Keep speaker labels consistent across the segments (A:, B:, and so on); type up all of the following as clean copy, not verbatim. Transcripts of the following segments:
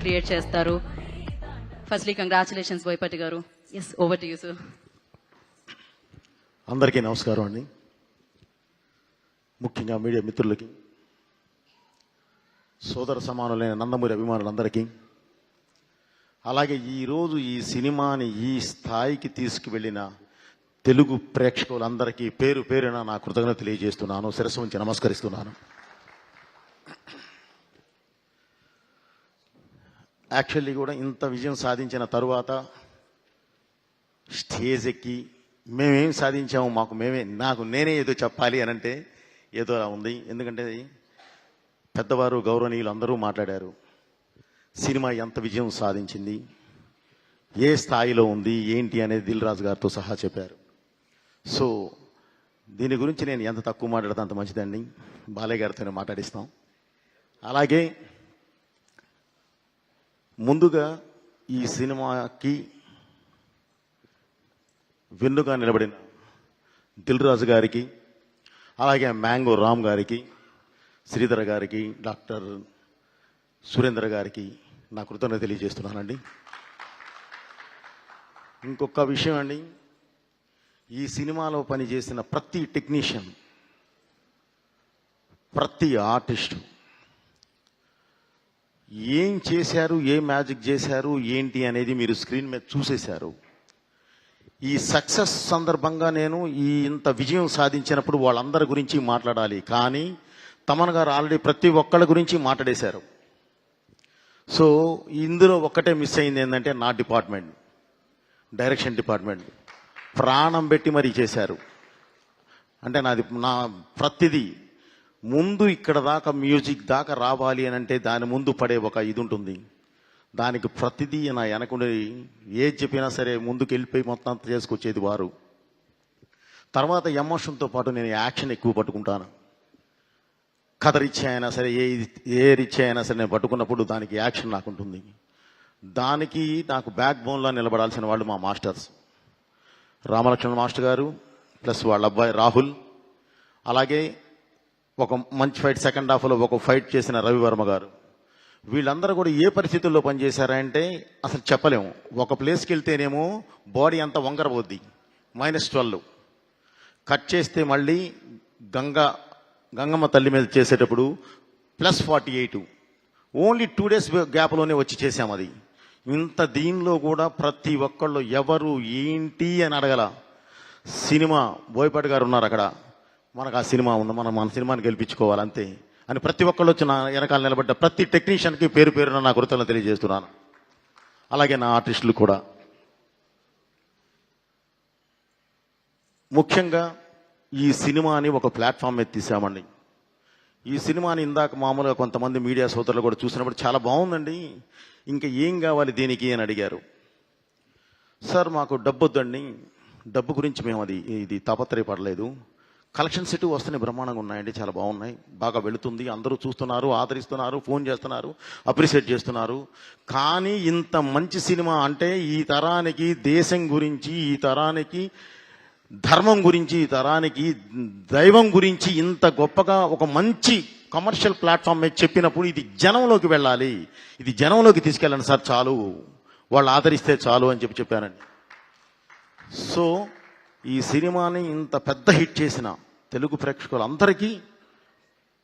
A: Create చేస్తారు. Firstly congratulations Boyapati గారు. Yes, over to you sir.
B: అందరికీ నమస్కారం అండి. ముఖ్యంగా మీడియా మిత్రులకి, సోదర సమానులైన నందమూరి అభిమానులందరికీ, అలాగే ఈరోజు ఈ సినిమాని ఈ స్థాయికి తీసుకువెళ్ళిన తెలుగు ప్రేక్షకులందరికీ పేరు పేరున నా కృతజ్ఞత తెలియజేస్తున్నాను, శిరస్సు ఉంచి నమస్కరిస్తున్నాను. యాక్చువల్లీ కూడా ఇంత విజయం సాధించిన తరువాత స్టేజ్ ఎక్కి మేమేం సాధించాము, నాకు నేనే ఏదో చెప్పాలి అని అంటే ఏదో అలా ఉంది. ఎందుకంటే పెద్దవారు గౌరవనీయులు అందరూ మాట్లాడారు. సినిమా ఎంత విజయం సాధించింది, ఏ స్థాయిలో ఉంది, ఏంటి అనేది దిల్ రాజు గారితో సహా చెప్పారు. సో దీని గురించి నేను ఎంత తక్కువ మాట్లాడితే అంత మంచిదండి. బాలయ్య గారితోనే మాట్లాడిస్తాం. అలాగే ముందుగా ఈ సినిమాకి వెన్నుగా నిలబడిన దిల్ రాజు గారికి, అలాగే మ్యాంగో రామ్ గారికి, శ్రీధర్ గారికి, డాక్టర్ సురేంద్ర గారికి నా కృతజ్ఞత తెలియజేస్తున్నానండి. ఇంకొక విషయం అండి, ఈ సినిమాలో పనిచేసిన ప్రతి టెక్నీషియన్, ప్రతి ఆర్టిస్టు ఏం చేశారు, ఏ మ్యాజిక్ చేశారు, ఏంటి అనేది మీరు స్క్రీన్ మీద చూసేశారు. ఈ సక్సెస్ సందర్భంగా నేను ఇంత విజయం సాధించినప్పుడు వాళ్ళందరి గురించి మాట్లాడాలి, కానీ తమన్ గారు ఆల్రెడీ ప్రతి ఒక్కళ్ళ గురించి మాట్లాడేశారు. సో ఇందులో ఒక్కటే మిస్ అయింది, ఏంటంటే నా డిపార్ట్మెంట్, డైరెక్షన్ డిపార్ట్మెంట్ ప్రాణం పెట్టి మరీ చేశారు. అంటే నా ప్రతిదీ ముందు ఇక్కడ దాకా మ్యూజిక్ దాకా రావాలి అని అంటే దాని ముందు పడే ఒక ఇది ఉంటుంది. దానికి ప్రతిదీ నా వెనకుండి ఏది చెప్పినా సరే ముందుకు వెళ్ళిపోయి మొత్తం అంతా చేసుకొచ్చేది వారు. తర్వాత ఎమోషన్తో పాటు నేను యాక్షన్ ఎక్కువ పట్టుకుంటాను. కథ రిచ్ అయినా సరే, ఏ రిచ్ అయినా సరే నేను పట్టుకున్నప్పుడు దానికి యాక్షన్ నాకు ఉంటుంది. దానికి నాకు బ్యాక్ బోన్లో నిలబడాల్సిన వాళ్ళు మా మాస్టర్స్, రామలక్ష్మణ్ మాస్టర్ గారు ప్లస్ వాళ్ళ అబ్బాయి రాహుల్, అలాగే ఒక మంచి ఫైట్ సెకండ్ హాఫ్లో ఒక ఫైట్ చేసిన రవివర్మ గారు. వీళ్ళందరూ కూడా ఏ పరిస్థితుల్లో పనిచేశారంటే అసలు చెప్పలేము. ఒక ప్లేస్కి వెళ్తేనేమో బాడీ అంతా వంకరబోద్ది, -12 కట్ చేస్తే మళ్ళీ గంగమ్మ తల్లి మీద చేసేటప్పుడు +48, ఓన్లీ 2 days గ్యాప్లోనే వచ్చి చేశాం. అది ఇంత దీనిలో కూడా ప్రతి ఒక్కళ్ళు ఎవరు ఏంటి అని అడగల. సినిమా బోయపాటి గారు ఉన్నారు అక్కడ, మనకు ఆ సినిమా ఉంది, మన సినిమాని గెలిపించుకోవాలి అంతే అని ప్రతి ఒక్కళ్ళు వచ్చి నా వెనకాల నిలబడ్డ ప్రతి టెక్నీషియన్కి పేరు పేరున నా కృతజ్ఞతలు తెలియజేస్తున్నాను. అలాగే నా ఆర్టిస్టులు కూడా. ముఖ్యంగా ఈ సినిమాని ఒక ప్లాట్ఫామ్ మీద తీసామండి. ఈ సినిమాని ఇందాక మామూలుగా కొంతమంది మీడియా సోదరులు కూడా చూసినప్పుడు చాలా బాగుందండి, ఇంకా ఏం కావాలి దీనికి అని అడిగారు. సార్ మాకు డబ్బు వద్దండి, డబ్బు గురించి మేము ఇది తాపత్రయపడలేదు. కలెక్షన్స్ ఇటు వస్తున్నాయి, బ్రహ్మాండంగా ఉన్నాయండి, చాలా బాగున్నాయి, బాగా వెళుతుంది, అందరూ చూస్తున్నారు, ఆదరిస్తున్నారు, ఫోన్ చేస్తున్నారు, అప్రిషియేట్ చేస్తున్నారు. కానీ ఇంత మంచి సినిమా అంటే ఈ తరానికి దేశం గురించి, ఈ తరానికి ధర్మం గురించి, ఈ తరానికి దైవం గురించి ఇంత గొప్పగా ఒక మంచి కమర్షియల్ ప్లాట్ఫామ్ మీద చెప్పినప్పుడు ఇది జనంలోకి వెళ్ళాలి, ఇది జనంలోకి తీసుకెళ్ళండి సార్, చాలు, వాళ్ళు ఆదరిస్తే చాలు అని చెప్పానండి. సో ఈ సినిమాని ఇంత పెద్ద హిట్ చేసిన తెలుగు ప్రేక్షకులందరికీ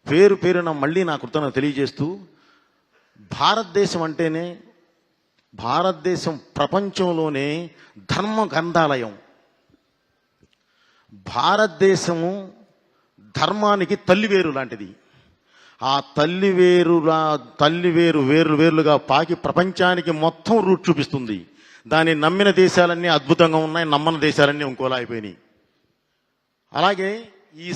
B: పేరు పేరున మళ్ళీ నా కృతజ్ఞతలు తెలియజేస్తూ, భారతదేశం ప్రపంచంలోనే ధర్మ గ్రంథాలయం. భారతదేశము ధర్మానికి తల్లివేరు లాంటిది. ఆ తల్లివేరు వేరుగా పాకి ప్రపంచానికి మొత్తం రూట్ చూపిస్తుంది. దాన్ని నమ్మిన దేశాలన్నీ అద్భుతంగా ఉన్నాయి, నమ్మని దేశాలన్నీ ఇంకోలా అయిపోయినాయి. అలాగే ఈ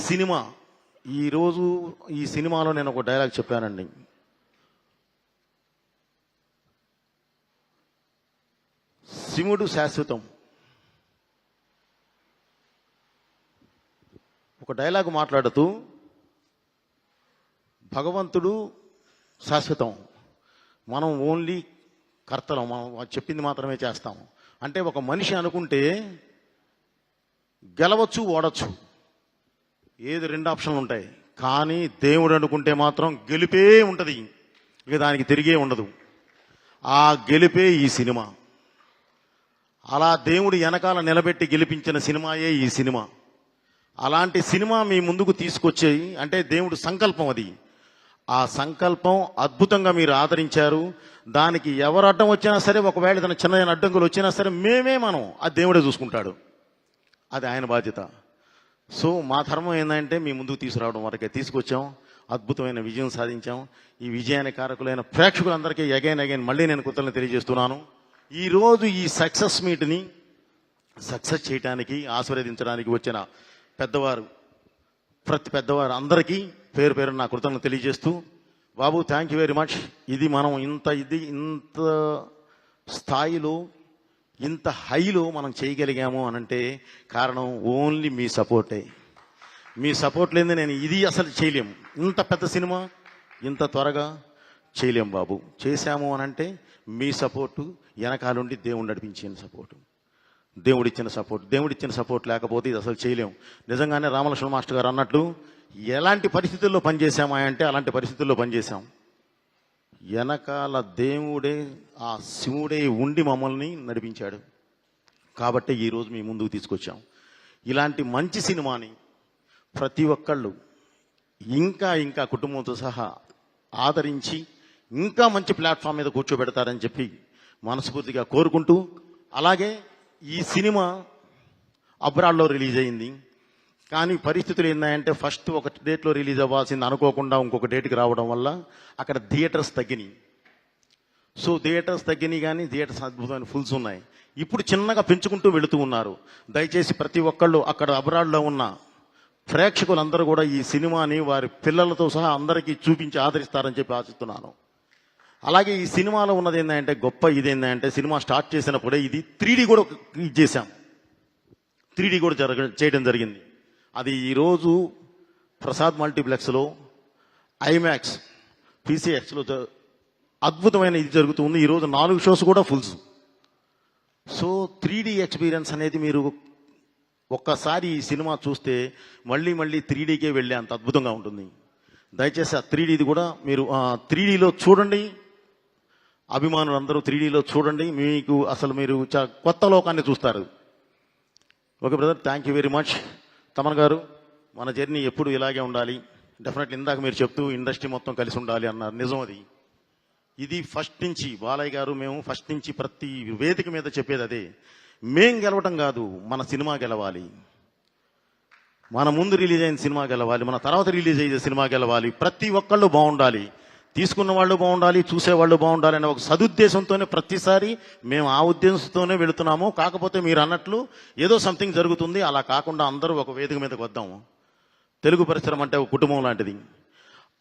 B: సినిమాలో నేను ఒక డైలాగ్ చెప్పానండి. శివుడు శాశ్వతం. ఒక డైలాగ్ మాట్లాడుతూ భగవంతుడు శాశ్వతం, మనం ఓన్లీ కర్తలం, మనం చెప్పింది మాత్రమే చేస్తాము. అంటే ఒక మనిషి అనుకుంటే గెలవచ్చు, ఓడచ్చు, ఏది 2 ఆప్షన్లు ఉంటాయి. కానీ దేవుడు అనుకుంటే మాత్రం గెలిపే ఉంటుంది, ఇక దానికి తిరిగే ఉండదు. ఆ గెలిపే ఈ సినిమా. అలా దేవుడు వెనకాల నిలబెట్టి గెలిపించిన సినిమాయే ఈ సినిమా. అలాంటి సినిమా మీ ముందుకు తీసుకొచ్చేయి అంటే దేవుడు సంకల్పం అది. ఆ సంకల్పం అద్భుతంగా మీరు ఆదరించారు. దానికి ఎవరు అడ్డం వచ్చినా సరే, ఒకవేళ తన చిన్న అడ్డంకులు వచ్చినా సరే మనం ఆ దేవుడే చూసుకుంటాడు. అది ఆయన బాధ్యత. సో మా ధర్మం ఏంటంటే మీ ముందుకు తీసుకురావడం వరకే తీసుకొచ్చాం. అద్భుతమైన విజయం సాధించాం. ఈ విజయానికి కారకులైన ప్రేక్షకులందరికీ అగైన్ మళ్ళీ నేను కృతజ్ఞతలు తెలియజేస్తున్నాను. ఈరోజు ఈ సక్సెస్ మీట్ని సక్సెస్ చేయడానికి ఆశీర్వదించడానికి వచ్చిన ప్రతి పెద్దవారు అందరికీ పేరు పేరు నా కృతజ్ఞతలు తెలియజేస్తూ, బాబు థ్యాంక్ యూ వెరీ మచ్. ఇది మనం ఇంత స్థాయిలో ఇంత హైలో మనం చేయగలిగాము అనంటే కారణం ఓన్లీ మీ సపోర్టే. మీ సపోర్ట్ లేని నేను ఇది అసలు చేయలేము. ఇంత పెద్ద సినిమా ఇంత త్వరగా చేయలేము బాబు. చేశాము అనంటే మీ సపోర్టు, వెనకాలండి దేవుడు నడిపించిన సపోర్టు, దేవుడిచ్చిన సపోర్ట్ లేకపోతే ఇది అసలు చేయలేము. నిజంగానే రామలక్ష్మణ మాస్టర్ గారు అన్నట్లు ఎలాంటి పరిస్థితుల్లో పనిచేశామా అంటే అలాంటి పరిస్థితుల్లో పనిచేశాం. వెనకాల దేవుడే, ఆ శివుడే ఉండి మమ్మల్ని నడిపించాడు. కాబట్టి ఈరోజు మీ ముందుకు తీసుకొచ్చాం. ఇలాంటి మంచి సినిమాని ప్రతి ఒక్కళ్ళు ఇంకా కుటుంబంతో సహా ఆదరించి ఇంకా మంచి ప్లాట్ఫామ్ మీద కూర్చోబెడతారని చెప్పి మనస్ఫూర్తిగా కోరుకుంటూ, అలాగే ఈ సినిమా అబ్రాడ్లో రిలీజ్ అయింది. కానీ పరిస్థితులు ఏంటంటే ఫస్ట్ ఒక డేట్లో రిలీజ్ అవ్వాల్సింది అనుకోకుండా ఇంకొక డేట్కి రావడం వల్ల అక్కడ థియేటర్స్ తగ్గినాయి. సో థియేటర్స్ తగ్గినాయి, కానీ థియేటర్స్ అద్భుతమైన ఫుల్స్ ఉన్నాయి. ఇప్పుడు చిన్నగా పెంచుకుంటూ వెళుతూ ఉన్నారు. దయచేసి ప్రతి ఒక్కళ్ళు అక్కడ అబ్రాడ్లో ఉన్న ప్రేక్షకులందరూ కూడా ఈ సినిమాని వారి పిల్లలతో సహా అందరికీ చూపించి ఆదరిస్తారని చెప్పి ఆశిస్తున్నాను. అలాగే ఈ సినిమాలో ఉన్నది ఏంటంటే గొప్ప ఇదేంటంటే సినిమా స్టార్ట్ చేసినప్పుడే ఇది 3D కూడా చేశాం. 3D కూడా చేయడం జరిగింది. అది ఈరోజు ప్రసాద్ మల్టీప్లెక్స్లో, ఐమాక్స్, PCXలో అద్భుతమైన ఇది జరుగుతుంది. ఈరోజు 4 షోస్ కూడా ఫుల్స్. సో 3D ఎక్స్పీరియన్స్ అనేది మీరు ఒక్కసారి ఈ సినిమా చూస్తే మళ్ళీ 3Dకే వెళ్ళే అంత అద్భుతంగా ఉంటుంది. దయచేసి ఆ 3Dది కూడా మీరు 3Dలో చూడండి. అభిమానులు అందరూ 3Dలో చూడండి. మీకు అసలు మీరు కొత్త లోకాన్ని చూస్తారు. Okay brother, thank you very much. Thaman గారు, మన జర్నీ ఎప్పుడు ఇలాగే ఉండాలి. డెఫినెట్లీ ఇందాక మీరు చెప్తూ ఇండస్ట్రీ మొత్తం కలిసి ఉండాలి అన్నారు. నిజం అది. ఇది ఫస్ట్ నుంచి బాలయ్య గారు మేము ఫస్ట్ నుంచి ప్రతి వేదిక మీద చెప్పేది అదే. మేం గెలవటం కాదు, మన సినిమా గెలవాలి. మన ముందు రిలీజ్ అయిన సినిమా గెలవాలి, మన తర్వాత రిలీజ్ అయ్యే సినిమా గెలవాలి. ప్రతి ఒక్కళ్ళు బాగుండాలి, తీసుకున్న వాళ్ళు బాగుండాలి, చూసేవాళ్ళు బాగుండాలి అనే ఒక సదుద్దేశంతోనే ప్రతిసారి మేము ఆ ఉద్దేశంతోనే వెళుతున్నాము. కాకపోతే మీరు అన్నట్లు ఏదో సంథింగ్ జరుగుతుంది. అలా కాకుండా అందరూ ఒక వేదిక మీదకి వద్దాము. తెలుగు పరిశ్రమ అంటే ఒక కుటుంబం లాంటిది.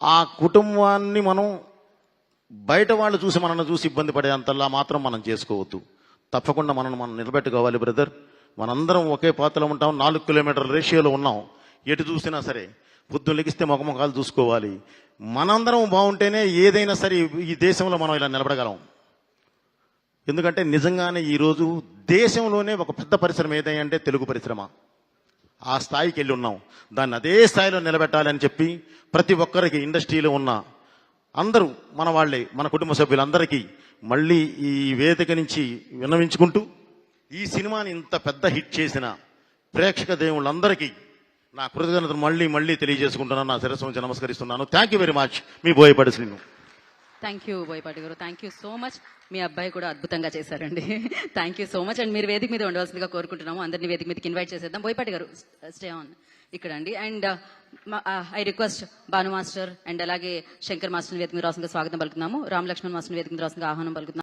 B: ఆ కుటుంబాన్ని మనం బయట వాళ్ళు చూసి మనల్ని చూసి ఇబ్బంది పడేంతలా మాత్రం మనం చేసుకోవద్దు. తప్పకుండా మనం నిలబెట్టుకోవాలి బ్రదర్. మనందరం ఒకే పాత్రలో ఉంటాం. 4 కిలోమీటర్ల రేషియోలో ఉన్నాం. ఎటు చూసినా సరే పొద్దున్న లెగిస్తే ముఖముఖాలు చూసుకోవాలి. మనందరం బాగుంటేనే ఏదైనా సరే ఈ దేశంలో మనం ఇలా నిలబడగలం. ఎందుకంటే నిజంగానే ఈరోజు దేశంలోనే ఒక పెద్ద పరిశ్రమ ఏదంటే తెలుగు పరిశ్రమ. ఆ స్థాయికి వెళ్ళి ఉన్నాం. దాన్ని అదే స్థాయిలో నిలబెట్టాలని చెప్పి ప్రతి ఒక్కరికి ఇండస్ట్రీలో ఉన్న అందరూ మన వాళ్ళే, మన కుటుంబ సభ్యులందరికీ మళ్ళీ ఈ వేదిక నుంచి విన్నవించుకుంటూ, ఈ సినిమాని ఇంత పెద్ద హిట్ చేసిన ప్రేక్షక దేవుళ్ళందరికీ నా కృతజ్ఞతలు మళ్ళీ తెలియజేసుకుంటున్నాను. నా శిరస్సు నుంచి నమస్కరిస్తున్నాను. Thank you very much. Me Boyapati Srinu.
A: Thank you Boyapati గారు, థ్యాంక్ యూ సో మచ్. మీ అబ్బాయి కూడా అద్భుతంగా చేశారండి. Thank you so much. And మీరు వేదిక మీద ఉండవలసిందిగా కోరుకుంటున్నాము. అందరినీ వేదిక మీదకి ఇన్వైట్ చేసేద్దాం. బోయపాటి గారు స్టే ఆన్ ఇక్కడ అండి. And I request Bhanu master and అలాగే శంకర్ మాస్టర్ వేదిక మీద రాసిన స్వాగతం పలుకుతున్నాము. రామ్ లక్ష్మణ్ మాస్టర్ వేదిక మీద రాసిన ఆహ్వానం పలుకుతున్నాము.